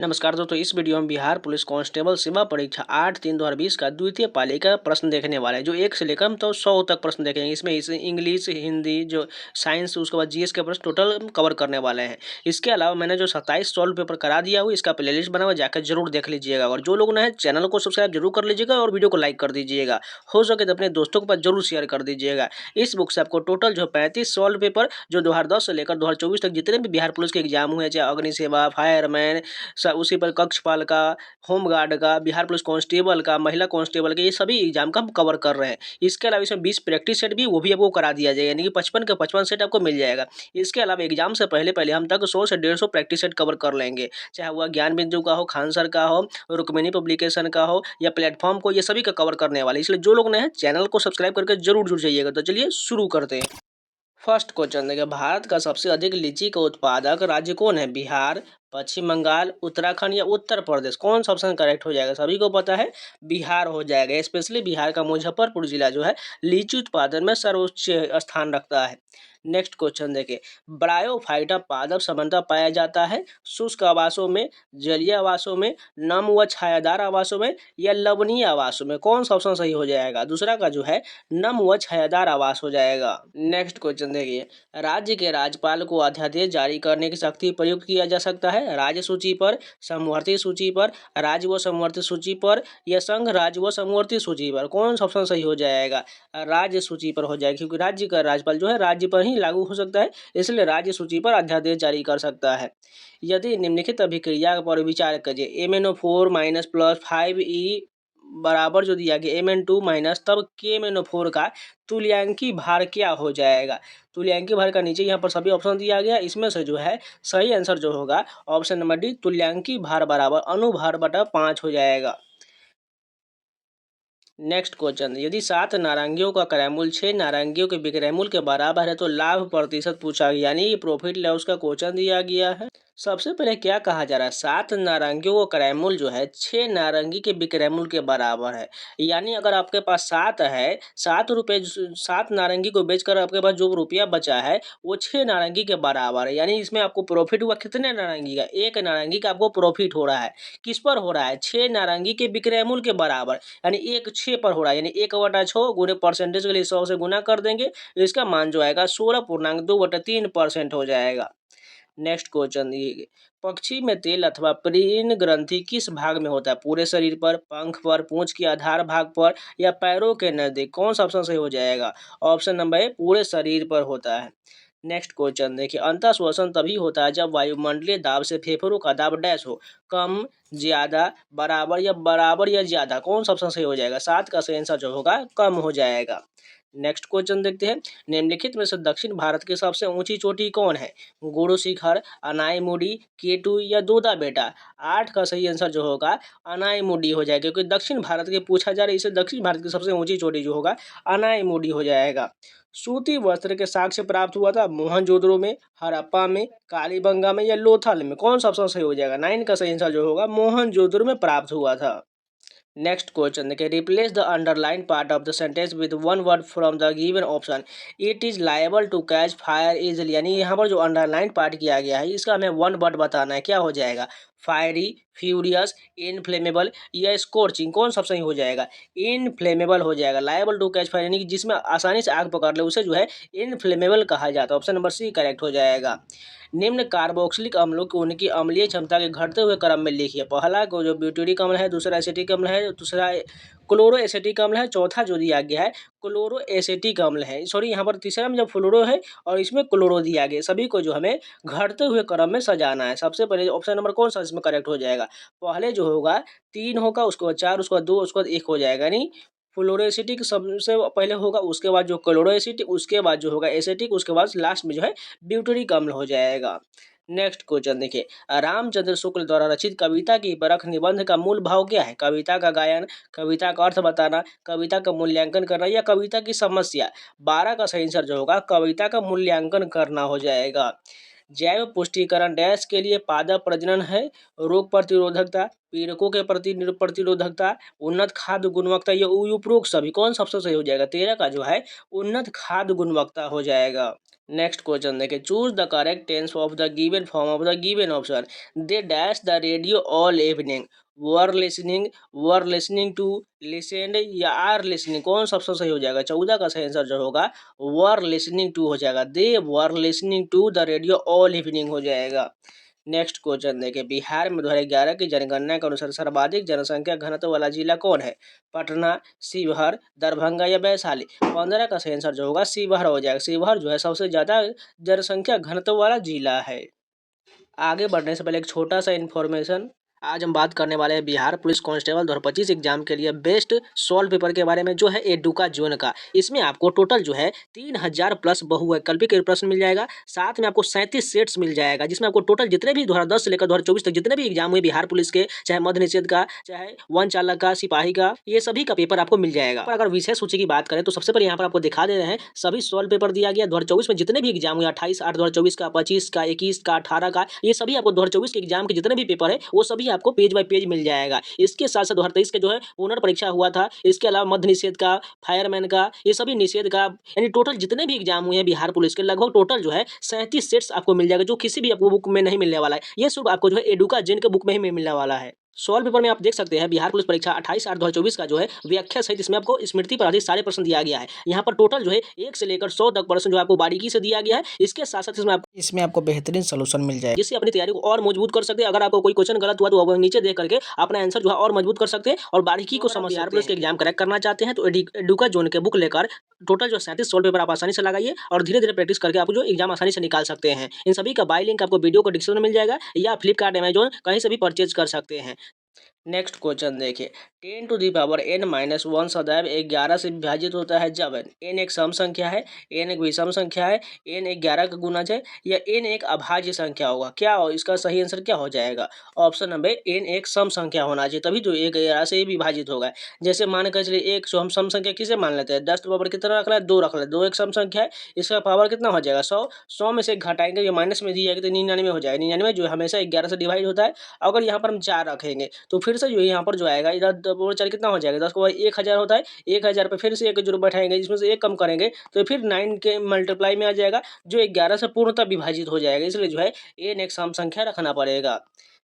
नमस्कार दोस्तों, इस वीडियो में बिहार पुलिस कांस्टेबल सेवा परीक्षा 8/3/2020 का द्वितीय पाली का प्रश्न देखने वाले हैं। जो 1 से लेकर हम तो 100 तक प्रश्न देखेंगे। इसमें इंग्लिश, हिंदी, जो साइंस, उसके बाद जीएस के प्रश्न टोटल कवर करने वाले हैं। इसके अलावा मैंने जो 27 सॉल्व पेपर करा दिया हुआ, इसका प्लेलिस्ट बना हुआ, जाकर जरूर देख लीजिएगा। और जो लोग नए चैनल को सब्सक्राइब जरूर कर लीजिएगा और वीडियो को लाइक कर दीजिएगा। हो सके तो अपने दोस्तों के पास जरूर शेयर कर दीजिएगा। इस बुक से आपको टोटल जो 35 सॉल्व पेपर जो 2010 से लेकर 2024 तक जितने भी बिहार पुलिस के एग्जाम हुए, चाहे अग्नि सेवा, फायरमैन, उसी पर कक्षपाल का, होमगार्ड का, बिहार पुलिस कांस्टेबल का, महिला कांस्टेबल का, ये सभी एग्जाम का हम कवर कर रहे हैं। इसके अलावा इसमें 20 प्रैक्टिस सेट भी वो भी आपको करा दिया जाएगा, यानी कि 55 के 55 सेट आपको मिल जाएगा। इसके अलावा एग्जाम से पहले पहले हम तक 100 से 150 प्रैक्टिस सेट कवर कर लेंगे, चाहे वह ज्ञान बिंदु का हो, खान सर का हो, रुक्मिणी पब्लिकेशन का हो या प्लेटफॉर्म को, ये सभी का कवर करने वाले। इसलिए जो लोग नए हैं चैनल को सब्सक्राइब करके जरूर जुड़ जाइएगा। तो चलिए शुरू करते हैं। फर्स्ट क्वेश्चन देखिए, भारत का सबसे अधिक लीची का उत्पादक राज्य कौन है? बिहार, पश्चिम बंगाल, उत्तराखंड या उत्तर प्रदेश? कौन सा ऑप्शन करेक्ट हो जाएगा? सभी को पता है बिहार हो जाएगा। स्पेशली बिहार का मुजफ्फरपुर जिला जो है लीची उत्पादन में सर्वोच्च स्थान रखता है। नेक्स्ट क्वेश्चन देखिए, ब्रायोफाइटा पादप सामान्यतः पाया जाता है शुष्क आवासों में, जलीय आवासों में, नम व छायादार आवासों में या लवणीय आवासों में? कौन सा ऑप्शन सही हो जाएगा? दूसरा का जो है नम व छायादार आवास हो जाएगा। नेक्स्ट क्वेश्चन देखिए, राज्य के राज्यपाल को अध्यादेश जारी करने की शक्ति प्रयुक्त किया जा सकता है राज्य सूची पर, समवर्ती सूची पर, राज्य व समवर्ती सूची पर या संघ राज्य व समवर्ती सूची पर? कौन सा ऑप्शन सही हो जाएगा? राज्य सूची पर हो जाएगा, क्योंकि राज्य का राज्यपाल जो है राज्य पर ही लागू हो सकता है, इसलिए राज्य सूची पर अध्यादेश जारी कर सकता है। यदि निम्नलिखित अभिक्रिया पर विचार करिए, MnO4 माइनस प्लस 5E बराबर जो दिया गया Mn2 माइनस, तब KMnO4 का तुल्यांकी भार क्या हो जाएगा? तुल्यांकी भार का नीचे यहाँ पर सभी ऑप्शन दिया गया, इसमें से जो है सही आंसर जो होगा ऑप्शन नंबर डी, तुल्यांकी भार बराबर अनुभार बटा 5 हो जाएगा। नेक्स्ट क्वेश्चन, यदि 7 नारंगियों का क्रय मूल्य 6 नारंगियों के विक्रय मूल्य के बराबर है तो लाभ प्रतिशत पूछा गया, यानी प्रॉफिट लॉस का क्वेश्चन दिया गया है। सबसे पहले क्या कहा जा रहा है? 7 नारंगियों का क्रय मूल्य जो है 6 नारंगी के विक्रय मूल्य के बराबर है। यानी अगर आपके पास 7 है, 7 रुपये 7 नारंगी को बेचकर आपके पास जो रुपया बचा है वो 6 नारंगी के बराबर है। यानी इसमें आपको प्रॉफिट हुआ कितने नारंगी का? 1 नारंगी का आपको प्रॉफिट हो रहा है। किस पर हो रहा है? 6 नारंगी के विक्रय मूल्य के बराबर, यानी 1 6 पर हो रहा है, यानी 1/6 गुने परसेंटेज के लिए 100 से गुना कर देंगे तो इसका मान जो आएगा 16.2/3% हो जाएगा। नेक्स्ट क्वेश्चन, ये पक्षी में तेल अथवा परीन ग्रंथि किस भाग में होता है? पूरे शरीर पर, पंख पर, पूंछ के आधार भाग पर या पैरों के नजदीक? कौन सा ऑप्शन सही हो जाएगा? ऑप्शन नंबर ए, पूरे शरीर पर होता है। नेक्स्ट क्वेश्चन देखिए, अंतः श्वसन तभी होता है जब वायुमंडलीय दाब से फेफड़ों का दाब डैश हो, कम, ज्यादा, बराबर या ज्यादा? कौन सा ऑप्शन सही हो जाएगा? 7 का सही आंसर जो होगा कम हो जाएगा। नेक्स्ट क्वेश्चन देखते हैं, निम्नलिखित में से दक्षिण भारत की सबसे ऊंची चोटी कौन है? गुरु शिखर, अनाईमुडी, केटू या दोदा बेटा? 8 का सही आंसर जो होगा अनाईमुडी हो जाएगा, क्योंकि दक्षिण भारत के पूछा जा रहा है, इसे दक्षिण भारत की सबसे ऊंची चोटी जो होगा अनाईमुडी हो जाएगा। सूती वस्त्र के साक्ष्य प्राप्त हुआ था मोहनजोदड़ो में, हड़प्पा में, कालीबंगा में या लोथल में? कौन सा ऑप्शन सही हो जाएगा? 9 का सही आंसर जो होगा मोहनजोदड़ो में प्राप्त हुआ था। नेक्स्ट क्वेश्चन देखिए, replace the underline part of the sentence with one word from the given option. It is liable to catch fire easily, यानी यहाँ पर जो अंडरलाइन पार्ट किया गया है इसका हमें वन वर्ड बताना है, क्या हो जाएगा? फायरी, फ्यूरियस, इनफ्लेमेबल या स्कोर्चिंग? कौन सा सही हो जाएगा? इनफ्लेमेबल हो जाएगा। लायबल टू कैच फायर यानी कि जिसमें आसानी से आग पकड़ ले उसे जो है इनफ्लेमेबल कहा जाता है। ऑप्शन नंबर सी करेक्ट हो जाएगा। निम्न कार्बोक्सिलिक अम्लों को उनकी अम्लीय क्षमता के घटते हुए क्रम में लिखिए। पहला को जो ब्यूटेरिक अम्ल है, दूसरा एसिटिक अम्ल है, दूसरा क्लोरो एसिटिक अम्ल है, चौथा जो दिया गया है क्लोरो एसिटिक अम्ल है। सॉरी, यहाँ पर तीसरा में जब फ्लोरो है और इसमें क्लोरो दिया गया, सभी को जो हमें घटते हुए क्रम में सजाना है। सबसे पहले ऑप्शन नंबर कौन सा इसमें करेक्ट हो जाएगा? पहले जो होगा 3 होगा, उसके बाद 4, उसके बाद 2, उसके बाद 1 हो जाएगा, यानी फ्लोरोएसिटिक सबसे पहले होगा, उसके बाद जो क्लोरोएसिटिक, उसके बाद जो होगा एसिटिक, उसके बाद लास्ट में जो है ब्यूटेरिक अम्ल हो जाएगा। नेक्स्ट क्वेश्चन देखिए, रामचंद्र शुक्ल द्वारा रचित कविता की परख निबंध का मूल भाव क्या है? कविता का गायन, कविता का अर्थ बताना, कविता का मूल्यांकन करना या कविता की समस्या? 12 का सही आंसर जो होगा कविता का मूल्यांकन करना हो जाएगा। जैव पुष्टिकरण डैश के लिए पादप प्रजनन है, रोग प्रतिरोधकता, पीड़कों के प्रति प्रतिरोधकता, उन्नत खाद्य गुणवत्ता, ये उपरोक्त सभी कौन सबसे सही हो जाएगा? 13 का जो है उन्नत खाद्य गुणवत्ता हो जाएगा। नेक्स्ट क्वेश्चन देखिए, choose the correct tense of the given form of the given option. They dash the radio all evening, were listening to, listened या आर लिसनिंग, कौन सबसे सही हो जाएगा? 14 का सही आंसर जो होगा वर लिसनिंग टू हो जाएगा। They were listening to the radio all evening हो जाएगा। नेक्स्ट क्वेश्चन देखिए, बिहार में 2011 की जनगणना के अनुसार सर्वाधिक जनसंख्या घनत्व वाला जिला कौन है? पटना, शिवहर, दरभंगा या वैशाली? 15 का सही आंसर जो होगा शिवहर हो जाएगा। शिवहर जो है सबसे ज्यादा जनसंख्या घनत्व वाला जिला है। आगे बढ़ने से पहले एक छोटा सा इन्फॉर्मेशन, आज हम बात करने वाले हैं बिहार पुलिस कांस्टेबल 2025 एग्जाम के लिए बेस्ट सॉल्व पेपर के बारे में, जो है एडुका जोन का। इसमें आपको टोटल जो है 3000 प्लस बहुवैकल्पिक प्रश्न मिल जाएगा। साथ में आपको 37 सेट्स मिल जाएगा, जिसमें आपको टोटल जितने भी 2010 से लेकर 2024 तक जितने भी एग्जाम हुए बिहार पुलिस के, चाहे मध्य निषेध का, चाहे वन चालक का, सिपाही का, ये सभी का पेपर आपको मिल जाएगा। अगर विशेष सूची की बात करें तो सबसे पहले यहाँ पर आपको दिखा दे रहे हैं सभी सॉल्व पेपर दिया गया 2024 में जितने भी एग्जाम हुए, 28/8/2024 का, 25 का, 21 का, 18 का, ये सभी आपको 2024 के एग्जाम के जितने भी पेपर है वो सभी आपको पेज बाय पेज मिल जाएगा। इसके साथ साथ 2023 के जो है पुनर्परीक्षा हुआ था, इसके अलावा मध्य निषेध का, फायरमैन का, ये सभी निषेध का, यानी टोटल जितने भी एग्जाम हुए हैं बिहार पुलिस के लगभग टोटल जो है 37 सेट्स आपको मिल जाएगा, जो किसी भी आपको बुक में नहीं मिलने वाला है। ये सिर्फ आपको जो है एडुका जिन के बुक में ही मिलने वाला है। सॉल्व पेपर में आप देख सकते हैं बिहार पुलिस परीक्षा 28/8/2024 का जो है व्याख्या सहित इसमें आपको स्मृति पर आधारित सारे प्रश्न दिया गया है। यहाँ पर टोटल जो है 1 से लेकर 100 तक प्रश्न जो आपको बारीकी से दिया गया है। इसके साथ साथ इसमें आपको बेहतरीन सोल्यूशन मिल जाए, जिससे अपनी तैयारी को और मजबूत कर सकते हैं। अगर आपको कोई क्वेश्चन गलत हुआ तो आप नीचे देख करके अपना आंसर जो है और मजबूत कर सकते हैं और बारीकी को समझ। बिहार पुलिस के एग्जाम क्रैक करना चाहते हैं तो एडुका जोन के बुक लेकर टोटल जो 37 सॉल्व पेपर आप आसानी से लगाइए और धीरे धीरे प्रैक्टिस करके आप जो एग्जाम आसानी से निकाल सकते हैं। इन सभी का बाय लिंक आपको वीडियो को डिस्क्रिप्शन में मिल जाएगा या फ्लिपकार्ट, अमेजोन कहीं से भी परचेज कर सकते हैं। नेक्स्ट क्वेश्चन देखिए, 10⁻n-1 सदैव 11 से विभाजित होता है जब n एक सम संख्या है, n एक विषम संख्या है, n 11 का गुणज है या n एक अभाज्य संख्या होगा। क्या हो इसका सही आंसर क्या हो जाएगा? ऑप्शन नंबर n एक सम संख्या होना चाहिए, तभी तो 11 से विभाजित होगा। जैसे मान कर चलिए एक हम सम संख्या किसे मान लेते हैं? 10 पावर कितना रख रहा है? 2 रख रहा है। 2 एक सम संख्या है, इसका पावर कितना हो जाएगा? 100। 100 में से घटाएंगे, ये माइनस में दी जाएगी तो 99 हो जाएगा। 99 जो हमेशा 11 से डिवाइड होता है। अगर यहाँ पर हम 4 रखेंगे तो फिर से जो यहाँ पर जो आएगा इधर 4 कितना हो जाएगा? 10 को 1000 होता है। 1000 पे फिर से एक जीरो बैठाएंगे, जिसमें से एक कम करेंगे तो फिर 9 के मल्टीप्लाई में आ जाएगा, जो 11 से पूर्णतः विभाजित हो जाएगा। इसलिए जो है n एक सम संख्या रखना पड़ेगा।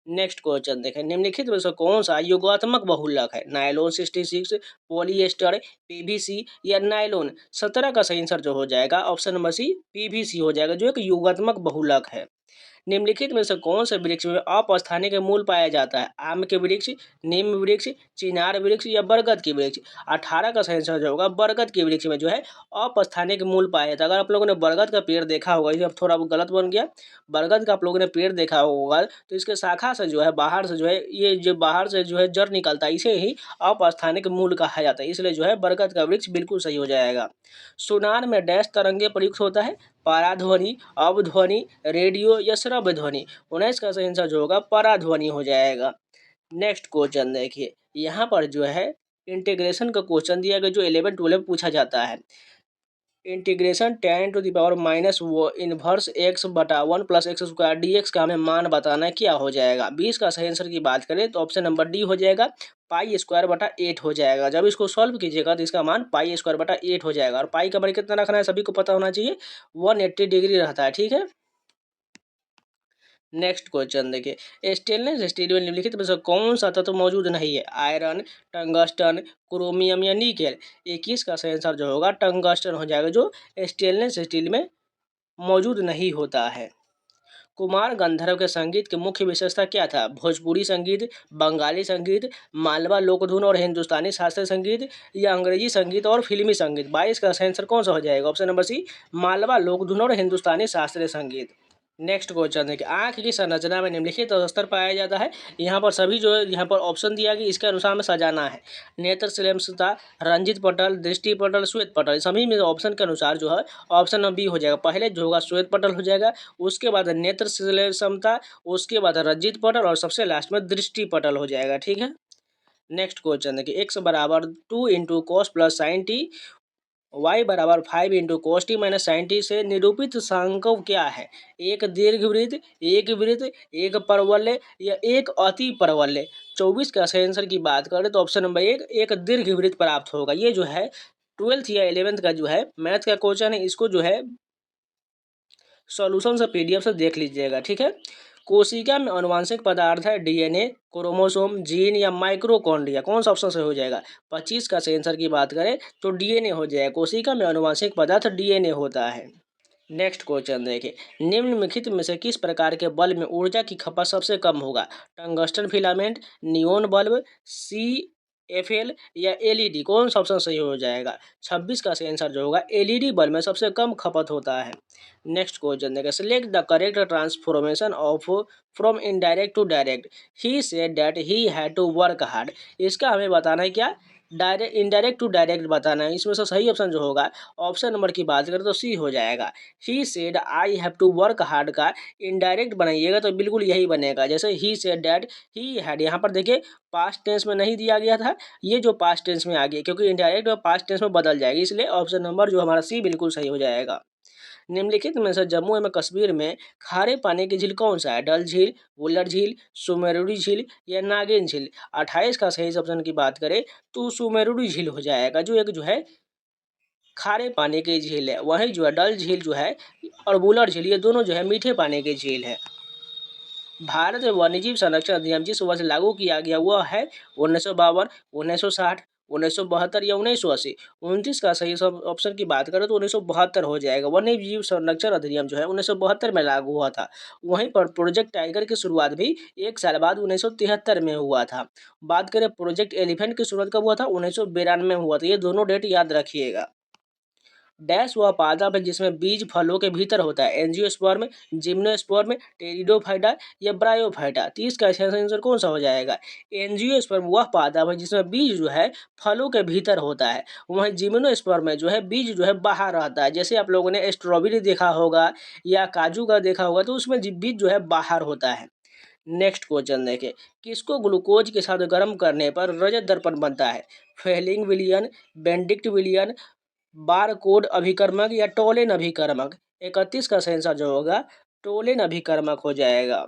नेक्स्ट क्वेश्चन देखें, निम्नलिखित में से कौन सा योगात्मक बहुलक है? नायलॉन 66, पॉलिएस्टर, पीवीसी या नायलॉन? 17 का सही आंसर जो हो जाएगा ऑप्शन नंबर सी पीवीसी हो जाएगा, जो एक योगात्मक बहुलक है। निम्नलिखित में से कौन से वृक्ष में अपस्थानिक मूल पाया जाता है? आम के वृक्ष, नीम वृक्ष, चिनार वृक्ष या बरगद के वृक्ष? 18 का सही आंसर जो होगा बरगद के वृक्ष में जो है अपस्थानिक मूल पाया जाता है। अगर आप लोगों ने बरगद का पेड़ देखा होगा, ये अब थोड़ा गलत बन गया, बरगद का आप लोगों ने पेड़ देखा होगा तो इसके शाखा से जो है बाहर से जो है ये जो बाहर से जो है जड़ निकलता है, इसे ही अपस्थानिक मूल कहा जाता है। इसलिए जो है बरगद का वृक्ष बिल्कुल सही हो जाएगा। सुनार में डैश तरंगे प्रयुक्त होता है? पराध्वनि, अवध्वनि, रेडियो या श्रव्य ध्वनि? 19 का सही आंसर जो होगा पराध्वनि हो जाएगा। नेक्स्ट क्वेश्चन देखिए, यहाँ पर जो है इंटीग्रेशन का क्वेश्चन दिया गया जो 11 12 पूछा जाता है। इंटीग्रेशन 10⁻⁻1 इनवर्स x बटा 1 प्लस एक्स स्क्वायर dx का हमें मान बताना है, क्या हो जाएगा? 20 का सही आंसर की बात करें तो ऑप्शन नंबर डी हो जाएगा, पाई स्क्वायर बटा 8 हो जाएगा। जब इसको सॉल्व कीजिएगा तो इसका मान पाई स्क्वायर बटा 8 हो जाएगा। और पाई का मान कितना रखना है सभी को पता होना चाहिए, 180 डिग्री रहता है, ठीक है। नेक्स्ट क्वेश्चन देखिए, स्टेनलेस स्टील में निम्नलिखित में से कौन सा तत्व मौजूद नहीं है? आयरन, टंगस्टन, क्रोमियम या निकेल? 21 का सही आंसर जो होगा टंगस्टन हो जाएगा, जो स्टेनलेस स्टील में मौजूद नहीं होता है। कुमार गंधर्व के संगीत की मुख्य विशेषता क्या था? भोजपुरी संगीत, बंगाली संगीत, मालवा लोकधुन और हिंदुस्तानी शास्त्रीय संगीत या अंग्रेजी संगीत और फिल्मी संगीत? 22 का आंसर कौन सा हो जाएगा? ऑप्शन नंबर सी मालवा लोकधुन और हिंदुस्तानी शास्त्रीय संगीत। नेक्स्ट क्वेश्चन देखिए, आंख की संरचना में निम्नलिखित स्तर पाया जाता है। यहाँ पर सभी जो है यहाँ पर ऑप्शन दिया गया, इसके अनुसार में सजाना है। नेत्र श्लेष्मता, रंजित पटल, दृष्टि पटल, श्वेत पटल, सभी में ऑप्शन के अनुसार जो है ऑप्शन नंबर बी हो जाएगा। पहले जो होगा श्वेत पटल हो जाएगा, उसके बाद नेत्र श्लेष्मता, उसके बाद रंजित पटल और सबसे लास्ट में दृष्टि पटल हो जाएगा, ठीक है। नेक्स्ट क्वेश्चन देखिए, x बराबर 2 × cos + sin t y बराबर 5 into cos t minus sine t से निरूपित सांकव क्या है? एक दीर्घवृत्त, एक वृत्त, एक परवलय या एक अति परवलय। 24 का सही आंसर की बात करें तो ऑप्शन नंबर एक दीर्घवृत्त प्राप्त होगा। ये जो है 12th या 11th का जो है मैथ का क्वेश्चन है, इसको जो है सॉल्यूशन से पीडीएफ से देख लीजिएगा, ठीक है। कोशिका में अनुवांशिक पदार्थ है डीएनए, क्रोमोसोम, जीन या माइक्रोकॉन्ड्रिया। कौन सा ऑप्शन से हो जाएगा? 25 का सही आंसर की बात करें तो डीएनए हो जाएगा। कोशिका में अनुवांशिक पदार्थ डीएनए होता है। नेक्स्ट क्वेश्चन देखिए, निम्नलिखित में से किस प्रकार के बल्ब में ऊर्जा की खपत सबसे कम होगा? Tungsten filament, neon bulb, CFL या एलईडी। कौन सा ऑप्शन सही हो जाएगा? 26 का सही आंसर जो होगा एलईडी बल्ब में सबसे कम खपत होता है। नेक्स्ट क्वेश्चन देखिए, select the correct transformation of from indirect to direct. He said that he had to work hard. इसका हमें बताना है क्या? डायरेक्ट इनडायरेक्ट टू डायरेक्ट बताना है। इसमें से सही ऑप्शन जो होगा ऑप्शन नंबर की बात करें तो सी हो जाएगा। He said I have to work hard का इनडायरेक्ट बनाइएगा तो बिल्कुल यही बनेगा। जैसे he said that he had, यहाँ पर देखिए पास्ट टेंस में नहीं दिया गया था, ये जो पास्ट टेंस में आ गया क्योंकि इनडायरेक्ट और पास्ट टेंस में बदल जाएगी, इसलिए ऑप्शन नंबर जो हमारा सी बिल्कुल सही हो जाएगा। निम्नलिखित में से जम्मू एवं कश्मीर में खारे पानी की झील कौन सा है? डल झील, वुलर झील, सुमेरुड़ी झील या नागिन झील। 28 का सही ऑप्शन की बात करें तो सुमेरुड़ी झील हो जाएगा, जो एक जो है खारे पानी की झील है। वहीं जो है डल झील जो है और वुलर झील, ये दोनों जो है मीठे पानी की झील है। भारत में वन्यजीव संरक्षण अधिनियम जिस वर्ष लागू किया गया वह है 1952, 1960, 1972 या 1980। 29 का सही ऑप्शन की बात करें तो 1972 हो जाएगा। वन्यजीव संरक्षण अधिनियम जो है 1972 में लागू हुआ था। वहीं पर प्रोजेक्ट टाइगर की शुरुआत भी एक साल बाद 1973 में हुआ था। बात करें प्रोजेक्ट एलिफेंट की शुरुआत कब हुआ था? 1992 में हुआ था। ये दोनों डेट याद रखिएगा। डैश वह पादप है जिसमें बीज फलों के भीतर होता है? एंजियोस्पर्म, जिम्नोस्पर्म, टेरिडोफाइटा या ब्रायोफाइटा। 30 का सही आंसर कौन सा हो जाएगा? एंजियोस्पर्म वह पादप है जिसमें बीज जो है फलों के भीतर होता है। वहीं जिम्नोस्पर्म में जो है बीज जो है बाहर रहता है। जैसे आप लोगों ने स्ट्रॉबेरी देखा होगा या काजू का देखा होगा तो उसमें बीज जो है बाहर होता है। नेक्स्ट क्वेश्चन देखें, किसको ग्लूकोज के साथ गर्म करने पर रजत दर्पण बनता है? फेलिंग विलियन, बेंडिक्ट विलियन, बार कोड अभिकर्मक या टोलेन अभिकर्मक। 31 का सही आंसर जो होगा टोलेन अभिकर्मक हो जाएगा।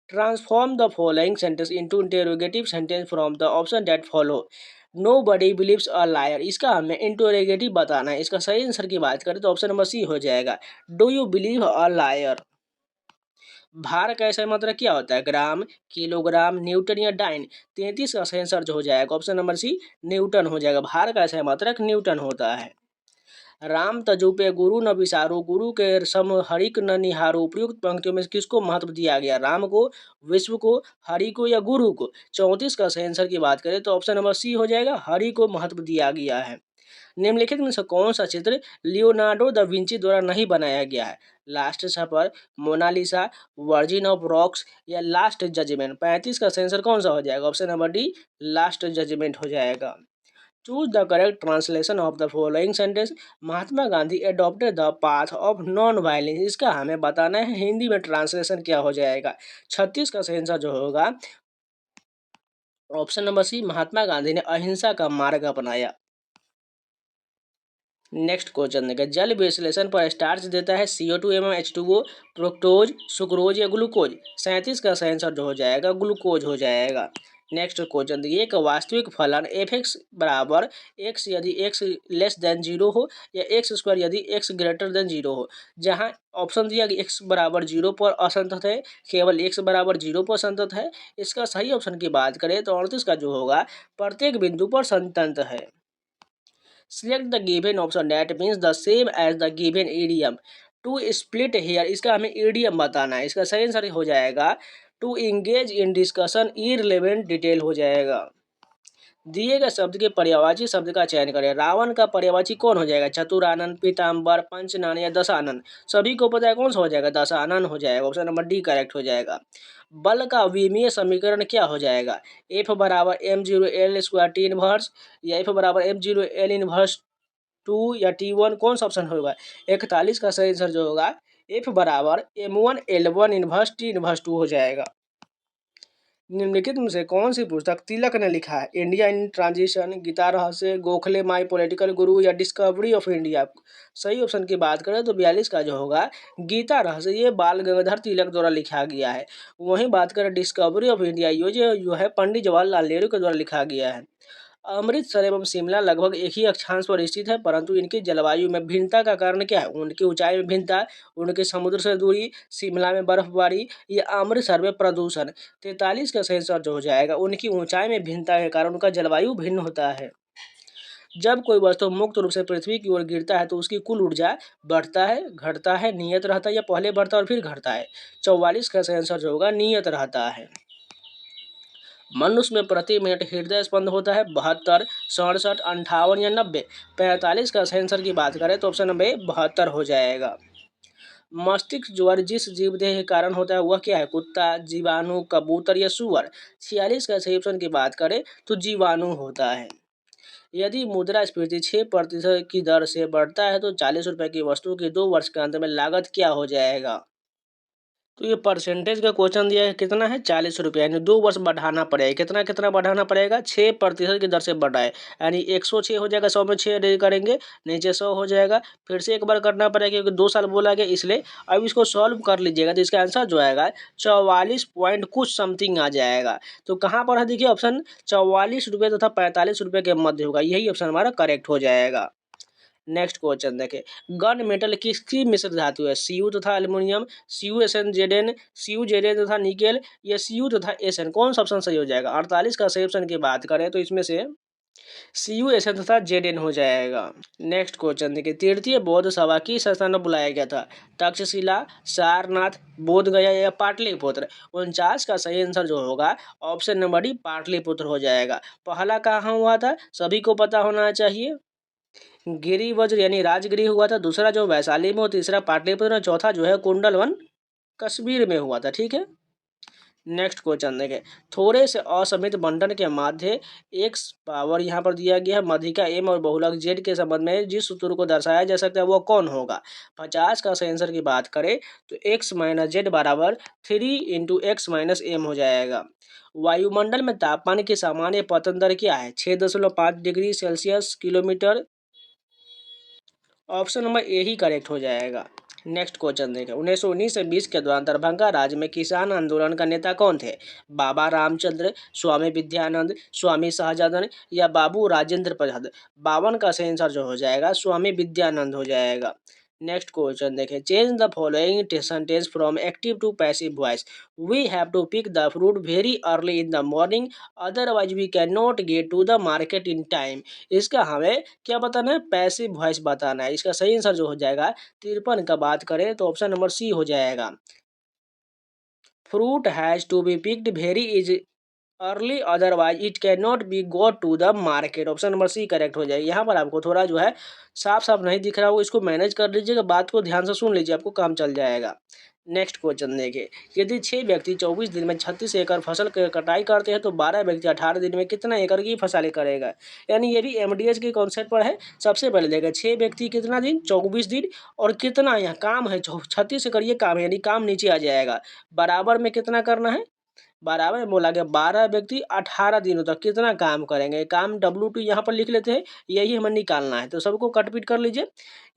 Transform the following sentence into interrogative sentence from the option that follow. Nobody believes a liar. इसका हमें इंटरोगेटिव बताना है। इसका सही आंसर की बात करें तो ऑप्शन नंबर सी हो जाएगा। Do you believe a liar. भार का ऐसा मात्रक क्या होता है? ग्राम, किलोग्राम, न्यूटन या डाइन। 33 का सही आंसर जो हो जाएगा ऑप्शन नंबर सी न्यूटन हो जाएगा। भार का ऐसा मात्रक न्यूटन होता है। राम तजुपे गुरु न विसारो, गुरु के सम हरिक न निहारो। उपयुक्त पंक्तियों में किसको महत्व दिया गया? राम को, विश्व को, हरि को या गुरु को। 34 का सही आंसर की बात करें तो ऑप्शन नंबर सी हो जाएगा, हरि को महत्व दिया गया है। निम्नलिखित में से कौन सा चित्र लियोनार्डो दा विंची द्वारा नहीं बनाया गया है? Last Supper, Mona Lisa, Virgin of Rocks या लास्ट जजमेंट। 35 का सही आंसर कौन सा हो जाएगा? Option number D Last Judgement हो जाएगा। Choose the correct translation of the following sentence. Mahatma Gandhi adopted the path of non violence. इसका हमें बताना है हिंदी में ट्रांसलेशन क्या हो जाएगा। 36 का सही आंसर जो होगा ऑप्शन नंबर सी महात्मा गांधी ने अहिंसा का मार्ग अपनाया। नेक्स्ट क्वेश्चन देखिए, जल विश्लेषण पर स्टार्च देता है CO2 एवं H2O, फ्रुक्टोज, सुक्रोज या ग्लूकोज। 37 का सही आंसर जो हो जाएगा ग्लूकोज हो जाएगा। नेक्स्ट क्वेश्चन देखिए, एक वास्तविक फलन f(x) बराबर x यदि x लेस देन 0 हो या x स्क्वायर यदि x ग्रेटर देन 0 हो। जहां ऑप्शन दिया कि x बराबर 0 पर असंतत है, केवल x बराबर 0 पर संतत है। इसका सही ऑप्शन की बात करें तो 38 का जो होगा प्रत्येक बिंदु पर संतत है। Select the given option that means the same as the given idiom. To split here, इसका हमें idiom बताना है। इसका सही आंसर हो जाएगा to engage in discussion irrelevant detail हो जाएगा। दिए गए शब्द के पर्यायवाची शब्द का चयन करें। रावण का पर्यायवाची कौन हो जाएगा? चतुरानन, पीताम्बर, पंचनयन या दशानन। सभी को पता है कौन सा हो जाएगा? दशानन हो जाएगा। ऑप्शन नंबर डी करेक्ट हो जाएगा। बल का विमीय समीकरण क्या हो जाएगा? F बराबर m0 L square T inverse या F बराबर m0 L इनवर्स 2 या T1। कौन सा ऑप्शन होगा? 41 का सही आंसर जो होगा F बराबर m1 L1 inverse T inverse 2 हो जाएगा। निम्नलिखित में से कौन सी पुस्तक तिलक ने लिखा है? इंडिया इन ट्रांजिशन, गीता रहस्य, गोखले माई पॉलिटिकल गुरु या डिस्कवरी ऑफ इंडिया? सही ऑप्शन की बात करें तो 42 का जो होगा गीता रहस्य, ये बाल गंगाधर तिलक द्वारा लिखा गया है। वहीं बात करें डिस्कवरी ऑफ इंडिया, ये जो है पंडित जवाहरलाल नेहरू के द्वारा लिखा गया है। अमृतसर एवं शिमला लगभग एक ही अक्षांश पर स्थित है, परंतु इनकी जलवायु में भिन्नता का कारण क्या है? उनकी ऊंचाई में भिन्नता, उनके समुद्र से दूरी, शिमला में बर्फबारी या अमृतसर में प्रदूषण। 43 का सही आंसर जो हो जाएगा उनकी ऊंचाई में भिन्नता के कारण उनका जलवायु भिन्न होता है। जब कोई वस्तु मुक्त रूप से पृथ्वी की ओर गिरता है तो उसकी कुल ऊर्जा बढ़ता है, घटता है, नियत रहता है या पहले बढ़ता है और फिर घटता है? 44 का सही आंसर जो होगा नियत रहता है। मनुष्य में प्रति मिनट हृदय स्पंद होता है 72, 67, 58 या 90? 45 का सही आंसर की बात करें तो ऑप्शन नंबर 72 हो जाएगा। मस्तिष्क ज्वर जिस जीवदेह के कारण होता है वह क्या है? कुत्ता, जीवाणु, कबूतर या सूअर? 46 का सही ऑप्शन की बात करें तो जीवाणु होता है। यदि मुद्रास्फीति 6% की दर से बढ़ता है तो 40 रुपये की वस्तु की 2 वर्ष के अंत में लागत क्या हो जाएगा? तो ये परसेंटेज का क्वेश्चन दिया है, कितना है? 40 रुपये, यानी 2 वर्ष बढ़ाना पड़ेगा। कितना कितना बढ़ाना पड़ेगा? 6% की दर से बढ़ाए, यानी 106 हो जाएगा, 100 में 6 ऐड करेंगे, नीचे 100 हो जाएगा। फिर से एक बार करना पड़ेगा क्योंकि 2 साल बोला गया इसलिए। अब इसको सॉल्व कर लीजिएगा तो इसका आंसर जो आएगा 44 पॉइंट कुछ समथिंग आ जाएगा। तो कहाँ पर है देखिए ऑप्शन, 44 रुपये तथा 45 रुपये के मध्य होगा, यही ऑप्शन हमारा करेक्ट हो जाएगा। नेक्स्ट क्वेश्चन देखें, गन मेटल किसकी मिश्र धातु है? Cu तथा एल्युमिनियम, CuSnZn, CuZn तथा निकेल या Cu तथा Sn? कौन सा ऑप्शन सही हो जाएगा? 48 का सही ऑप्शन की बात करें तो इसमें से CuSn तथा Zn हो जाएगा। नेक्स्ट क्वेश्चन देखिए, तृतीय बौद्ध सभा किस स्थान पर बुलाया गया था? तक्षशिला, सारनाथ, बोध गया या पाटलिपुत्र? 49 का सही आंसर जो होगा ऑप्शन नंबर डी पाटलिपुत्र हो जाएगा। पहला कहाँ हुआ था सभी को पता होना चाहिए, गिरिवज्र यानी राजगिरी हुआ था, दूसरा जो वैशाली में, और तीसरा पाटलिपुत्र, चौथा जो है कुंडलवन कश्मीर में हुआ था। ठीक है। नेक्स्ट क्वेश्चन देखें, थोड़े से असमित बंटन के माध्य एक्स पावर यहाँ पर दिया गया है, मध्यिका एम और बहुलक जेड के संबंध में जिस सूत्र को दर्शाया जा सकता है वो कौन होगा? 50 का सही आंसर की बात करें तो एक्स माइनस जेड बराबर 3 × x - m हो जाएगा। वायुमंडल में तापमान की सामान्य पतन दर क्या है? 6.5 degree Celsius kilometre. Option number ए ही करेक्ट हो जाएगा। नेक्स्ट क्वेश्चन देखें, 1919 से 20 के दौरान दरभंगा राज्य में किसान आंदोलन का नेता कौन थे? बाबा रामचंद्र, स्वामी विद्यानंद, स्वामी शाहजादा या बाबू राजेंद्र प्रसाद? 52 का सही आंसर जो हो जाएगा स्वामी विद्यानंद हो जाएगा। नेक्स्ट क्वेश्चन देखें, change the following sentence from active to passive voice. We have to pick the fruit very early in the morning, otherwise we can not get to the market in time. इसका हमें क्या बताना है? Passive voice बताना है। इसका सही answer जो हो जाएगा 53 का बात करें तो ऑप्शन नंबर सी हो जाएगा। Fruit has to be picked very is early otherwise it can not be got to the market. Option number C correct हो जाएगी। यहाँ पर आपको थोड़ा जो है साफ साफ नहीं दिख रहा हो, इसको मैनेज कर लीजिएगा, बात को ध्यान से सुन लीजिए, आपको काम चल जाएगा। नेक्स्ट क्वेश्चन देखिए, यदि 6 व्यक्ति 24 दिन में 36 एकड़ फसल की कटाई करते हैं तो 12 व्यक्ति 18 दिन में कितना एकड़ की फसल करेगा? यानी ये भी एमडीएच के कॉन्सेप्ट पर है। सबसे पहले देखिए 6 व्यक्ति कितना दिन? 24 दिन, और कितना यहाँ काम है 36 एकड़, ये काम है, यानी काम नीचे आ जाएगा। बराबर में कितना करना है? बराबर में बोला गया 12 व्यक्ति 18 दिनों तक कितना काम करेंगे? काम W2 यहाँ पर लिख लेते हैं, यही हमें निकालना है। तो सबको कट पीट कर लीजिए,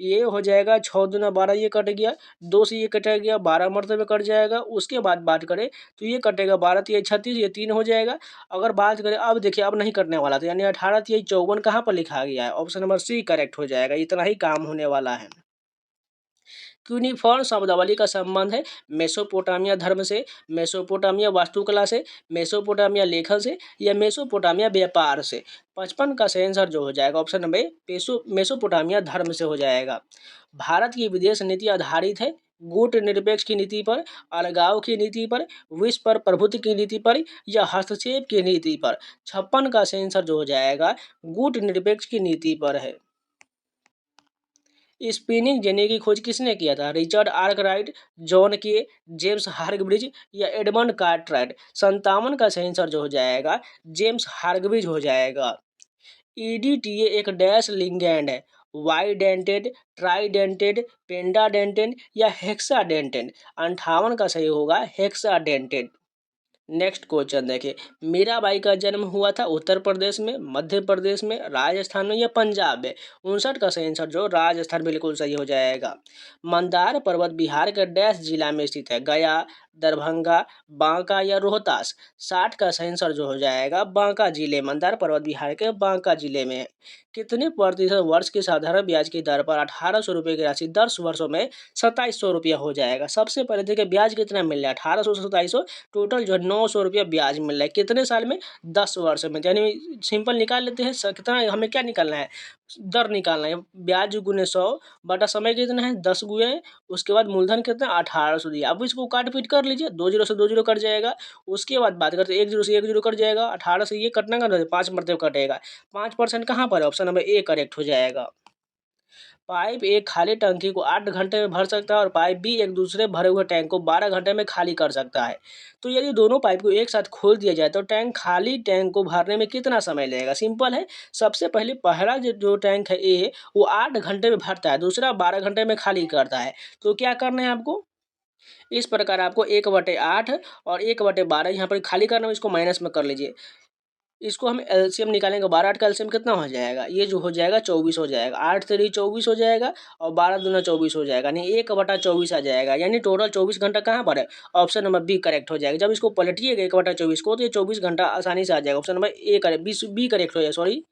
ये हो जाएगा 6 दूना 12, ये कट गया, 2 से ये कट गया, 12 मरतबे कट जाएगा। उसके बाद बात करें तो ये कटेगा 12 तिया 36, ये 3 हो जाएगा। अगर बात करें अब देखिए अब नहीं कटने वाला, तो यानी 18 तिया 54 कहाँ पर लिखा गया है? ऑप्शन नंबर सी करेक्ट हो जाएगा। इतना ही काम होने वाला है। क्यूनिफॉर्म शब्दावली का संबंध है मेसोपोटामिया धर्म से, मेसोपोटामिया वास्तुकला से, मेसोपोटामिया लेखन से या मेसोपोटामिया व्यापार से? 55 का सही आंसर जो हो जाएगा ऑप्शन नंबर मेसोपोटामिया धर्म से हो जाएगा। भारत की विदेश नीति आधारित है गुटनिरपेक्ष की नीति पर, अलगाव की नीति पर, विश्व पर प्रभुत्व की नीति पर या हस्तक्षेप की नीति पर? 56 का सही आंसर जो हो जाएगा गुटनिरपेक्ष की नीति पर है। स्पिनिंग जेनी की खोज किसने किया था? रिचर्ड आर्कराइट, जॉन के, जेम्स हार्गब्रिज या एडमंड कार्टराइट? 57 का सही आंसर जो हो जाएगा जेम्स हार्गब्रिज हो जाएगा। ईडीटीए एक डैश लिंगैंड है, वाइडेंटेड, ट्राइडेंटेड, पेंडाडेंटेड या हेक्साडेंटेड? 58 का सही होगा हेक्साडेंटेड। नेक्स्ट क्वेश्चन देखिए, मीराबाई का जन्म हुआ था उत्तर प्रदेश में, मध्य प्रदेश में, राजस्थान में या पंजाब में। 59 का सही आंसर जो राजस्थान बिल्कुल सही हो जाएगा। मंदार पर्वत बिहार के डैश जिला में स्थित है, गया, दरभंगा, बांका या रोहतास। 60 का सही आंसर जो हो जाएगा बांका जिले, मंदार पर्वत बिहार के बांका जिले में है। कितने प्रतिशत वर्ष की साधारण ब्याज की दर पर 1800 रुपये की राशि 10 वर्षों में 2700 रुपया हो जाएगा। सबसे पहले देखिए ब्याज कितना मिल रहा है, 1800 से 2700, टोटल जो है 900 रुपया ब्याज मिल रहा है। कितने साल में, 10 वर्ष में। यानी सिंपल निकाल लेते हैं, कितना हमें क्या निकालना है, दर निकालना है। ब्याज गुने 100 बटा समय कितना है 10 गुए, उसके बाद मूलधन कितना 1800 दिया। अब इसको काट पीट कर लीजिए, 2 जीरो से 2 जीरो कट जाएगा। उसके बाद बात करते हैं 1 जीरो से 1 जीरो कट जाएगा, 18 से ये कटना का 5 मरतबे कटेगा। 5% कहाँ पर है, ऑप्शन नंबर ए करेक्ट हो जाएगा। पाइप एक खाली टंकी को 8 घंटे में भर सकता है और पाइप बी एक दूसरे भरे हुए टैंक को 12 घंटे में खाली कर सकता है। तो यदि दोनों पाइप को एक साथ खोल दिया जाए तो खाली टैंक को भरने में कितना समय लगेगा। सिंपल है, सबसे पहले पहला जो टैंक है ए, वो 8 घंटे में भरता है, दूसरा 12 घंटे में खाली करता है। तो क्या करना है आपको, इस प्रकार आपको 1/8 और 1/12 यहाँ पर खाली करना है, इसको माइनस में कर लीजिए। इसको हम एलसीएम निकालेंगे, 12 8 का एलसीएम कितना हो जाएगा, ये जो हो जाएगा 24 हो जाएगा। 8 3 24 हो जाएगा और 12 दूना 24 हो जाएगा, यानी 1/24 आ जाएगा। यानी टोटल 24 घंटा कहाँ पर है, ऑप्शन नंबर बी करेक्ट हो जाएगा। जब इसको पलटिएगा 1/24 को तो ये 24 घंटा आसानी से आ जाएगा। Option number A correct, B correct हो जाएगा, सॉरी।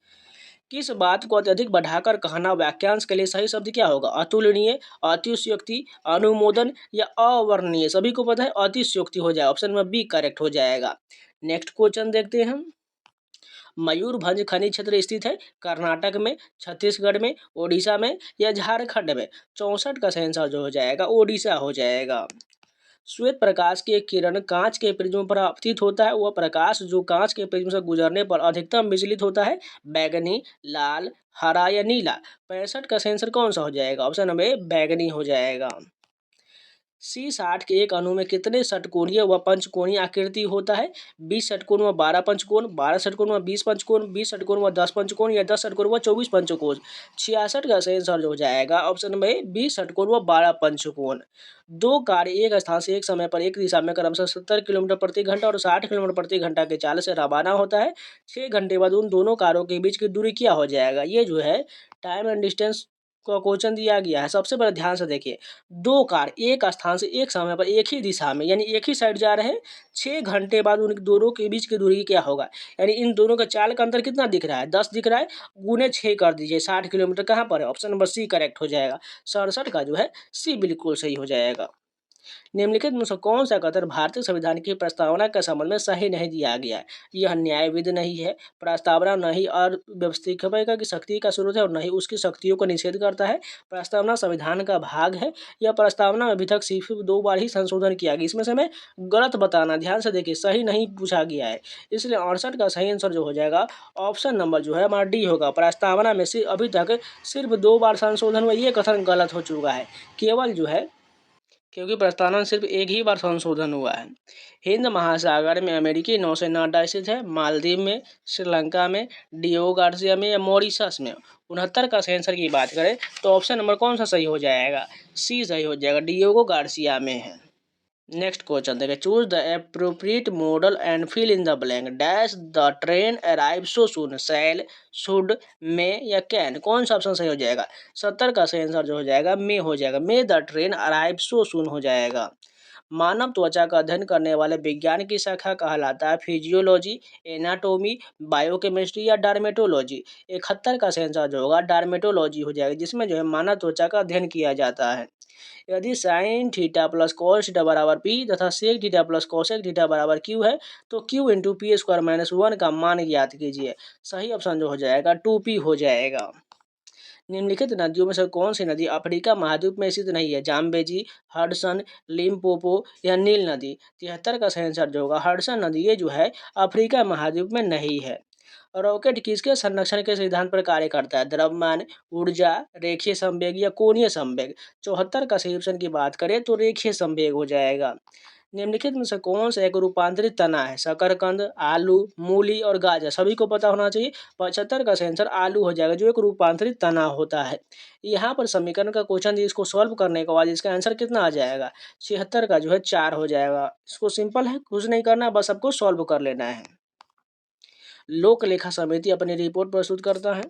किस बात को अत्यधिक बढ़ाकर कहना वाक्यांश के लिए सही शब्द क्या होगा, अतुलनीय, अतिशयोक्ति, अनुमोदन या अवर्णनीय। सभी को पता है अतिशयोक्ति हो जाएगा, ऑप्शन नंबर बी करेक्ट हो जाएगा। नेक्स्ट क्वेश्चन देखते हैं हम। मयूरभंज खनिज क्षेत्र स्थित है कर्नाटक में, छत्तीसगढ़ में, ओडिशा में या झारखंड में। 64 का सही आंसर जो हो जाएगा ओडिशा हो जाएगा। श्वेत प्रकाश की एक किरण कांच के प्रिज्म पर आपतित होता है, वह प्रकाश जो कांच के प्रिज्म से गुजरने पर अधिकतम विचलित होता है, बैगनी, लाल, हरा या नीला। 65 का सही आंसर कौन सा हो जाएगा, ऑप्शन नंबर ए बैगनी हो जाएगा। C60 के एक अणु में कितने षटकोणीय व पंचकोणीय आकृति होता है, 20 षटकोण व 12 पंचकोण, 12 षटकोण व 20 पंचकोण, 20 षटकोण व 10 पंचकोण या 10 षटकोण व 24 पंचकोण। 66 का सही आंसर हो जाएगा ऑप्शन नंबर ए 20 षटकोण व 12 पंचकोण। दो कार एक स्थान से एक समय पर एक दिशा में क्रमशः 70 किलोमीटर प्रति घंटा और 60 किलोमीटर प्रति घंटा के चाल से रवाना होता है। 6 घंटे बाद उन दोनों कारों के बीच की दूरी क्या हो जाएगा। ये जो है टाइम एंड डिस्टेंस का क्वेश्चन दिया गया है। सबसे पहले ध्यान से देखिए, दो कार एक स्थान से एक समय पर एक ही दिशा में यानी एक ही साइड जा रहे हैं, 6 घंटे बाद उन दोनों के बीच की दूरी क्या होगा। यानी इन दोनों का चाल का अंतर कितना दिख रहा है, 10 दिख रहा है, गुने 6 कर दीजिए, 60 किलोमीटर कहाँ पर है, ऑप्शन नंबर सी करेक्ट हो जाएगा। 67 का जो है सी बिल्कुल सही हो जाएगा। निम्नलिखित में से कौन सा कथन भारतीय संविधान की प्रस्तावना के संबंध में सही नहीं दिया गया है। यह न्यायविध नहीं है, प्रस्तावना नहीं और व्यवस्थिका की शक्ति का स्रोत है और नहीं उसकी शक्तियों को निषेध करता है, प्रस्तावना संविधान का भाग है, यह प्रस्तावना में अभी तक सिर्फ 2 बार ही संशोधन किया गया। इसमें से हमें गलत बताना, ध्यान से देखिए, सही नहीं पूछा गया है, इसलिए 68 का सही आंसर जो हो जाएगा ऑप्शन नंबर जो है हमारा डी होगा। प्रस्तावना में से अभी तक सिर्फ 2 बार संशोधन हुआ, ये कथन गलत हो चुका है, केवल जो है क्योंकि प्रस्तावना में सिर्फ एक ही बार संशोधन हुआ है। हिंद महासागर में अमेरिकी नौसेना अड्डा स्थित है, मालदीव में, श्रीलंका में, डियो गार्सिया में या मॉरिशस में। 69 का आंसर की बात करें तो ऑप्शन नंबर कौन सा सही हो जाएगा, सी सही हो जाएगा, डियोगो गार्सिया में है। नेक्स्ट क्वेश्चन देखिए, choose the appropriate modal and fill in the blank. Dash the train arrive so soon, shall, should, may या कैन। कौन सा ऑप्शन सही हो जाएगा, 70 का सही आंसर जो हो जाएगा मे हो जाएगा, may the train arrive so soon हो जाएगा। मानव त्वचा का अध्ययन करने वाले विज्ञान की शाखा कहलाता है फिजियोलॉजी, एनाटोमी, बायोकेमिस्ट्री या डार्मेटोलॉजी। 71 का सही आंसर जो होगा डार्मेटोलॉजी हो जाएगा, जिसमें जो है मानव त्वचा का अध्ययन किया जाता है। यदि sine theta plus cos theta बराबर पी तथा sec theta plus cosec theta बराबर क्यू है तो Q into P square minus 1 का मान ज्ञात कीजिए। सही ऑप्शन जो हो जाएगा 2p हो जाएगा। निम्नलिखित नदियों में से कौन सी नदी अफ्रीका महाद्वीप में स्थित नहीं है, जाम्बेजी, हडसन, लिम्पोपो या नील नदी। 73 का सही आंसर जो होगा हडसन नदी, ये जो है अफ्रीका महाद्वीप में नहीं है। रॉकेट किसके संरक्षण के सिद्धांत पर कार्य करता है, द्रव्यमान, ऊर्जा, रेखीय संवेग या कोणीय संवेग। 74 का सही ऑप्शन की बात करें तो रेखीय संवेग हो जाएगा। निम्नलिखित में से कौन सा एक रूपांतरित तना है? शकरकंद, आलू, मूली और गाजर। सभी को पता होना चाहिए। 75 का आंसर आलू हो जाएगा, जो एक रूपांतरित तना होता है। यहाँ पर समीकरण का क्वेश्चन दिया, इसको सॉल्व करने के बाद इसका आंसर कितना आ जाएगा? 76 का जो है 4 हो जाएगा। इसको सिंपल है, कुछ नहीं करना, बस आपको सॉल्व कर लेना है। लोक लेखा समिति अपनी रिपोर्ट प्रस्तुत करता है।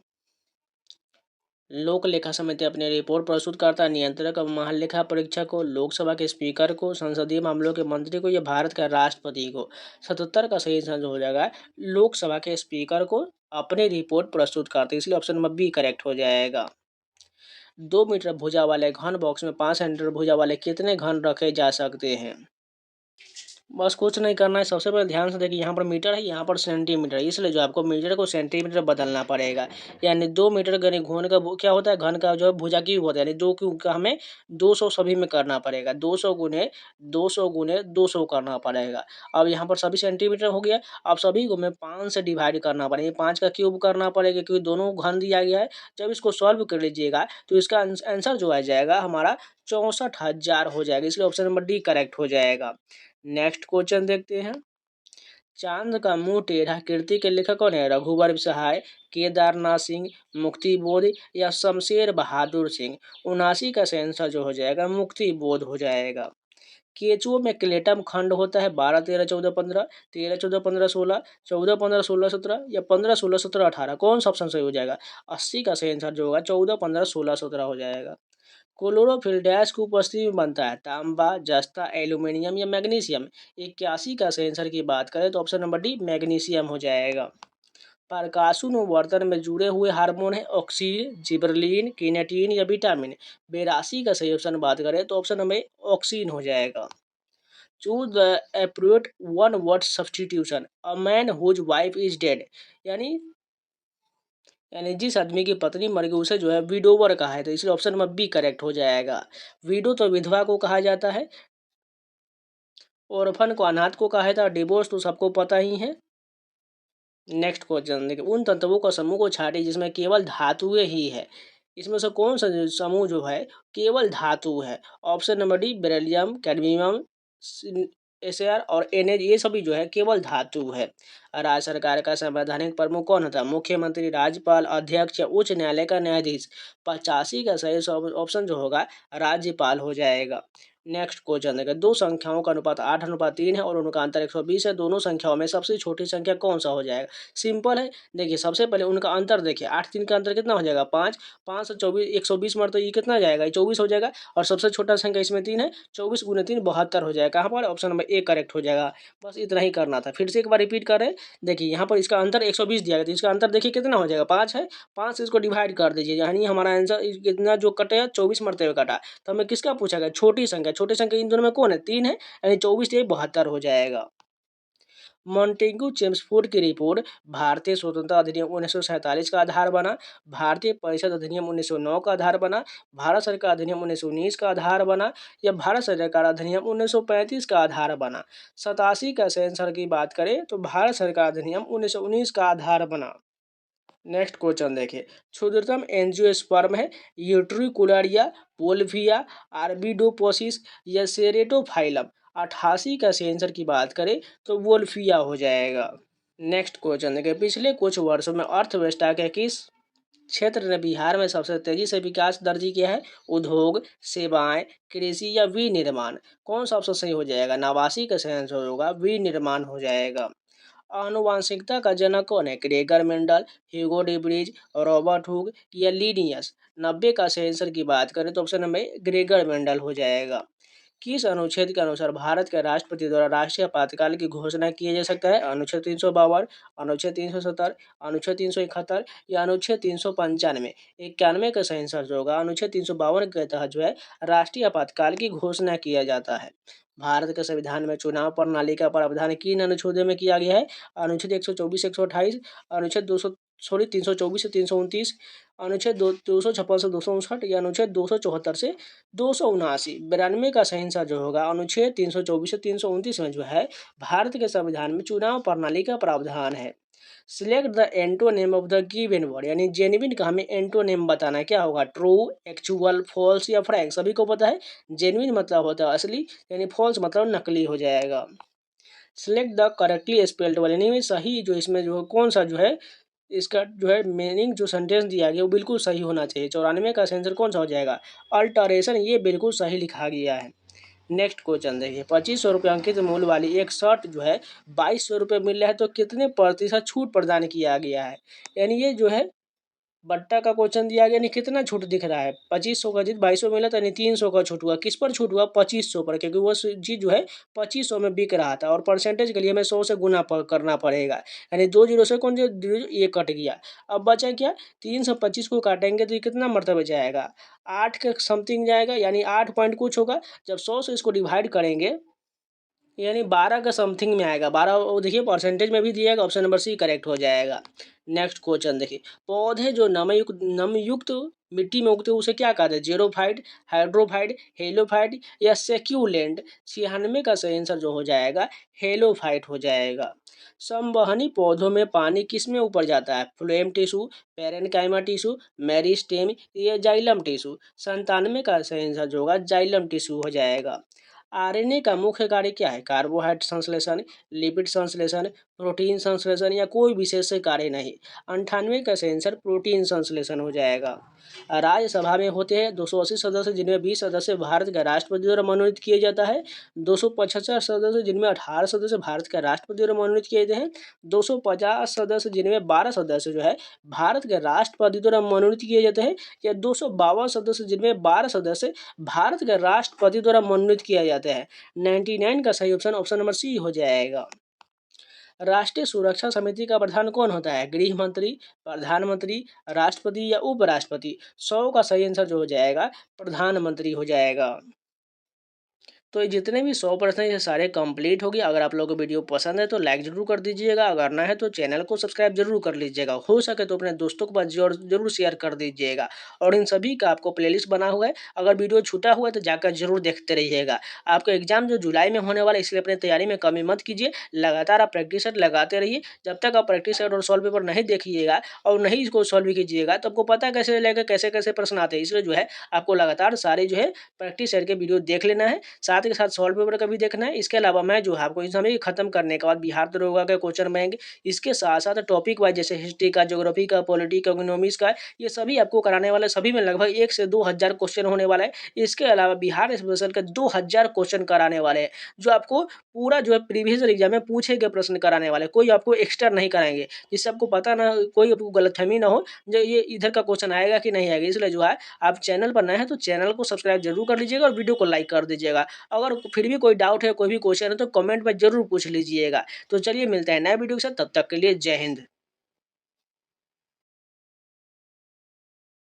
लोक लेखा समिति अपनी रिपोर्ट प्रस्तुत करता है नियंत्रक और महालेखा परीक्षक को, लोकसभा के स्पीकर को, संसदीय मामलों के मंत्री को या भारत के राष्ट्रपति को। 77 का सही आंसर हो जाएगा लोकसभा के स्पीकर को अपनी रिपोर्ट प्रस्तुत करते, इसलिए ऑप्शन नंबर बी करेक्ट हो जाएगा। 2 मीटर भुजा वाले घन बॉक्स में 5 सेंटीमीटर भुजा वाले कितने घन रखे जा सकते हैं? बस कुछ नहीं करना है। सबसे पहले ध्यान से देखिए, यहाँ पर मीटर है, यहाँ पर सेंटीमीटर है, इसलिए जो आपको मीटर को सेंटीमीटर बदलना पड़ेगा। यानी 2 मीटर का घन का क्या होता है, घन का जो है भुजा क्यूब होता है, यानी 2 क्यूब का हमें 200 सभी में करना पड़ेगा। 200 गुने 200 गुने 200 करना पड़ेगा। अब यहाँ पर सभी सेंटीमीटर हो गया। अब सभी को मैं 5 से डिवाइड करना पड़ेगा, 5 का क्यूब करना पड़ेगा, क्योंकि दोनों घन दिया गया है। जब इसको सॉल्व कर लीजिएगा तो इसका आंसर जो आ जाएगा हमारा 64,000 हो जाएगा, इसलिए ऑप्शन नंबर डी करेक्ट हो जाएगा। नेक्स्ट क्वेश्चन देखते हैं। चांद का मुंह टेढ़ा कृति के लेखक कौन है? रघुवर सहाय, केदारनाथ सिंह, मुक्ति बोध या शमशेर बहादुर सिंह। 79 का आंसर जो हो जाएगा मुक्ति बोध हो जाएगा। केचुओं में क्लेटम खंड होता है 12 13 14 15, 13 14 15 16, 14 15 16 17 या 15 16 17 18। कौन सा ऑप्शन सही हो जाएगा? 80 का सही आंसर जो होगा 14 15 16 17 हो जाएगा। क्लोरोफिल डैश की उपस्थिति में बनता है? तांबा, जस्ता, एल्यूमिनियम या मैग्नीशियम। 81 का आंसर की बात करें तो ऑप्शन नंबर डी मैग्नीशियम हो जाएगा। प्रकाशुन वर्तन में जुड़े हुए हार्मोन है? ऑक्सीन, जिबरलिन, किनेटिन या विटामिन। 82 का सही ऑप्शन बात करें तो ऑप्शन नंबर ऑक्सीन हो जाएगा। Choose the appropriate one word substitution. A man whose wife is dead, यानी जिस आदमी की पत्नी मर गई उसे जो है विडोवर कहा है, तो इसलिए ऑप्शन नंबर बी करेक्ट हो जाएगा। विडो तो विधवा को कहा जाता है, ऑर्फन को अनाथ को कहा जाता है, डिवोर्स तो सबको पता ही है। नेक्स्ट क्वेश्चन देखिए, उन तत्वों का समूह को छाटिए जिसमें केवल धातुएं ही है। इसमें से कौन सा समूह जो है केवल धातु है? Option number D beryllium, cadmium, SR और एनएच, ये सभी जो है केवल धातु है। राज्य सरकार का संवैधानिक प्रमुख कौन होता है? मुख्यमंत्री, राज्यपाल, अध्यक्ष या उच्च न्यायालय का न्यायाधीश। 85 का सही ऑप्शन जो होगा राज्यपाल हो जाएगा। नेक्स्ट क्वेश्चन देखिए, दो संख्याओं का अनुपात 8:3 है और उनका अंतर 120 है। दोनों संख्याओं में सबसे छोटी संख्या कौन सा हो जाएगा? सिंपल है, देखिए सबसे पहले उनका अंतर देखिए, 8 3 का अंतर कितना हो जाएगा? 5, 5 से 24 120 मर, तो ये कितना जाएगा? 24 हो जाएगा। और सबसे छोटा संख्या इसमें 3 है, 24 गुने 3 72 हो जाएगा। कहाँ पर? ऑप्शन नंबर ए करेक्ट हो जाएगा। बस इतना ही करना था। फिर से एक बार रिपीट कर रहे हैं, देखिए यहाँ पर इसका अंतर 120 दिया गया, तो इसका अंतर देखिए कितना हो जाएगा? 5 है, 5 से इसको डिवाइड कर दीजिए, यानी हमारा आंसर इतना जो कटे 24 मरते हुए कटा। तो हमें किसका पूछा गया? छोटी संख्या। छोटी संख्या इन दोनों में कौन है? 3 है, यानी 24 से 72 हो जाएगा। मॉन्टेग्यू चेम्सफोर्ड की रिपोर्ट भारतीय स्वतंत्रता अधिनियम 1947 का आधार बना, भारतीय परिषद अधिनियम 1909 का आधार बना, भारत सरकार अधिनियम 1919 का आधार बना या भारत सरकार अधिनियम 1935 का आधार बना। 87 का आंसर की बात करें तो भारत सरकार अधिनियम 1919 का आधार बना। नेक्स्ट क्वेश्चन देखिए, क्षुद्रतम एंजियोस्पर्म है? यूट्रिकुलरिया, पोल्फिया, आर्बिडोपोसिस या सेरेटोफाइलम। 88 का आंसर की बात करें तो वोल्फिया हो जाएगा। नेक्स्ट क्वेश्चन देखिए, पिछले कुछ वर्षों में अर्थव्यवस्था के किस क्षेत्र ने बिहार में सबसे तेजी से विकास दर्ज किया है? उद्योग, सेवाएं, कृषि या विनिर्माण। कौन सा ऑप्शन सही हो जाएगा? 89 का सही आंसर होगा विनिर्माण हो जाएगा। आनुवांशिकता का जनक कौन है? ग्रेगर मेंडल, ह्यूगो डिब्रीज, रॉबर्ट हुक या लिनियस। 90 का सही आंसर की बात करें तो ऑप्शन नंबर ग्रेगर मेंडल हो जाएगा। किस अनुच्छेद के अनुसार भारत के राष्ट्रपति द्वारा राष्ट्रीय आपातकाल की घोषणा किया जा सकता है? अनुच्छेद 352, अनुच्छेद 370, अनुच्छेद 371 या अनुच्छेद 395। 91 का सही आंसर जो होगा अनुच्छेद 352 के तहत जो है राष्ट्रीय आपातकाल की घोषणा किया जाता है। भारत के संविधान में चुनाव प्रणाली का प्रावधान किन अनुच्छेदों में किया गया है? अनुच्छेद 124 128, अनुच्छेद 324 से 329, अनुच्छेद 256 से 259 या अनुच्छेद 274 से 279। 92 का सही आंसर जो होगा अनुच्छेद 324 से 329 में जो है भारत के संविधान में चुनाव प्रणाली का प्रावधान है। Select the antonym of the given word, यानी जेन्युइन का हमें एंटोनिम बताना है। क्या होगा? ट्रू, एक्चुअल, फॉल्स या फ्रैंक। सभी को पता है जेन्युइन मतलब होता है असली, यानी फॉल्स मतलब नकली हो जाएगा। Select the correctly spelled word, यानी सही जो इसमें जो कौन सा जो है इसका जो है मीनिंग जो सेंटेंस दिया गया वो बिल्कुल सही होना चाहिए। 94 का आंसर कौन सा हो जाएगा? अल्टरेशन, ये बिल्कुल सही लिखा गया है। नेक्स्ट क्वेश्चन देखिए, 2500 रुपये अंकित मूल्य वाली एक शर्ट जो है 2200 रुपये मिल रहा है तो कितने प्रतिशत छूट प्रदान किया गया है? यानी ये जो है बट्टा का क्वेश्चन दिया गया, नहीं कितना छूट दिख रहा है? 2500 का चीज 2200 मिला था, यानी 300 का छूट हुआ। किस पर छूट हुआ? 2500 पर, क्योंकि वो चीज जो है 2500 में बिक रहा था और परसेंटेज के लिए हमें 100 से गुना करना पड़ेगा, यानी 2 जीरो से कौन जो ये कट गया। अब बचा क्या? 325 को काटेंगे तो ये कितना मरतबा जाएगा? 8 के समथिंग जाएगा, यानी 8 पॉइंट कुछ होगा। जब 100 से इसको डिवाइड करेंगे यानी 12 का समथिंग में आएगा। 12 वो देखिए परसेंटेज में भी दिएगा, ऑप्शन नंबर सी करेक्ट हो जाएगा। नेक्स्ट क्वेश्चन देखिए, पौधे जो नमयुक्त मिट्टी में उगते हैं उसे क्या कहते हैं? जेरोफाइट, हाइड्रोफाइट, हेलोफाइट या सेक्यूलेंट। 96 का सही आंसर जो हो जाएगा हेलोफाइट हो जाएगा। संवहनी पौधों में पानी किस में ऊपर जाता है? Phloem tissue, parenchyma tissue, meristem या जाइलम टिश्यू। 97 का सही आंसर जो होगा जाइलम टिश्यू हो जाएगा। आरएनए का मुख्य कार्य क्या है? कार्बोहाइड्रेट संश्लेषण, लिपिड संश्लेषण, प्रोटीन संश्लेषण या कोई विशेष कार्य नहीं। 98 का सही आंसर प्रोटीन संश्लेषण हो जाएगा। राज्यसभा में होते हैं 280 सदस्य, जिनमें 20 सदस्य भारत के राष्ट्रपति द्वारा मनोनीत किए जाता है। 275 सदस्य, जिनमें 18 सदस्य भारत के राष्ट्रपति द्वारा मनोनीत किए जाते हैं। 250 सदस्य, जिनमें 12 सदस्य जो है भारत के राष्ट्रपति द्वारा मनोनीत किए जाते हैं। या 252 सदस्य, जिनमें 12 सदस्य भारत के राष्ट्रपति द्वारा मनोनीत किया जाता है। 99 का सही ऑप्शन ऑप्शन नंबर सी हो जाएगा। राष्ट्रीय सुरक्षा समिति का प्रधान कौन होता है? गृह मंत्री, प्रधानमंत्री, राष्ट्रपति या उपराष्ट्रपति। 100 का सही आंसर जो हो जाएगा प्रधानमंत्री हो जाएगा। तो ये जितने भी 100 प्रश्न हैं ये सारे कंप्लीट हो गए। अगर आप लोगों को वीडियो पसंद है तो लाइक जरूर कर दीजिएगा, अगर ना है तो चैनल को सब्सक्राइब जरूर कर लीजिएगा। हो सके तो अपने दोस्तों के पास जरूर शेयर कर दीजिएगा। और इन सभी का आपको प्लेलिस्ट बना हुआ है, अगर वीडियो छूटा हुआ है तो जाकर जरूर देखते रहिएगा। आपका एग्जाम जो जुलाई में होने वाला है, इसलिए अपनी तैयारी में कमी मत कीजिए। लगातार आप प्रैक्टिस सेट लगाते रहिए। जब तक आप प्रैक्टिस सेट और सॉल्व पेपर नहीं देखिएगा और नहीं इसको सॉल्व कीजिएगा तो आपको पता कैसे चलेगा कैसे कैसे प्रश्न आते हैं। इसलिए जो है आपको लगातार सारे जो है प्रैक्टिस सेट के वीडियो देख लेना है, साथ के साथ सॉल्व पेपर का भी देखना है। इसके अलावा मैं जो है आपको समय खत्म करने के बाद बिहार दरोगा के क्वेश्चन रहेंगे, इसके साथ साथ टॉपिक वाइज जैसे हिस्ट्री का, ज्योग्राफी का, पॉलिटी का, इकोनॉमिक्स का, ये सभी आपको कराने वाले। सभी में लगभग 1 से 2000 क्वेश्चन होने वाला है। इसके अलावा बिहार स्पेशल के 2000 क्वेश्चन कराने वाले हैं, जो आपको पूरा जो है प्रीवियस एग्जाम में पूछे गए प्रश्न कराने वाले, कोई आपको एक्स्ट्रा नहीं कराएंगे, जिससे आपको पता ना, कोई आपको गलतफहमी ना हो जो ये इधर का क्वेश्चन आएगा कि नहीं आएगा। इसलिए जो है आप चैनल पर नए हैं तो चैनल को सब्सक्राइब जरूर कर लीजिएगा और वीडियो को लाइक कर दीजिएगा। अगर फिर भी कोई डाउट है, कोई भी क्वेश्चन है तो कमेंट में जरूर पूछ लीजिएगा। तो चलिए मिलते हैं नए वीडियो के साथ, तब तक के लिए जय हिंद।